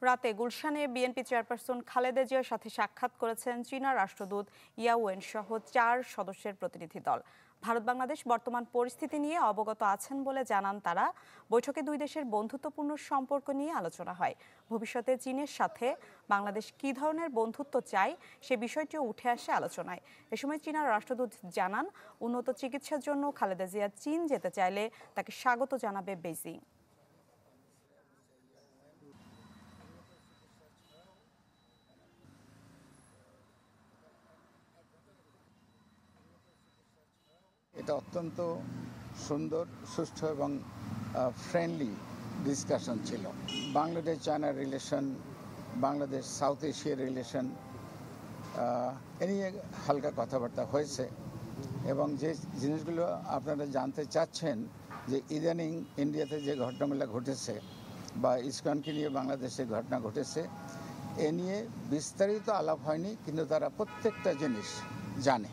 রাতে গুলশানে BNP chairperson Khaleda জিয়ার সাথে সাক্ষাৎ করেছেন চীনা রাষ্ট্রদূত ইয়াওয়েন সহ 4 সদস্যের প্রতিনিধি দল। ভারত বাংলাদেশ বর্তমান পরিস্থিতি নিয়ে অবগত আছেন বলে জানান তারা। বৈঠকে দুই দেশের বন্ধুত্বপূর্ণ সম্পর্ক নিয়ে আলোচনা হয়। ভবিষ্যতে চীনের সাথে বাংলাদেশ কী ধরনের বন্ধুত্ব চায় সে বিষয়টিও উঠে আসে আলোচনায়। এ সময় চীনা রাষ্ট্রদূত জানান, উন্নত চিকিৎসার জন্য খালেদা জিয়া চীন যেতে চাইলে তাকে স্বাগত জানাবে বেইজিং। এটা অত্যন্ত সুন্দর, সুষ্ঠু এবং ফ্রেন্ডলি ডিসকাশন ছিল। Bangladesh China relation, Bangladesh south এশিয়ার রিলেশন এ নিয়ে হালকা কথাবার্তা হয়েছে। এবং যে জিনিসগুলো আপনারা জানতে চাচ্ছেন যে ইদানিং ইন্ডিয়াতে যে ঘটনাগুলো ঘটেছে বা ইসকনকে নিয়ে বাংলাদেশে ঘটনা ঘটেছে, এ নিয়ে বিস্তারিত আলাপ হয়নি, কিন্তু তারা প্রত্যেকটা জিনিস জানে।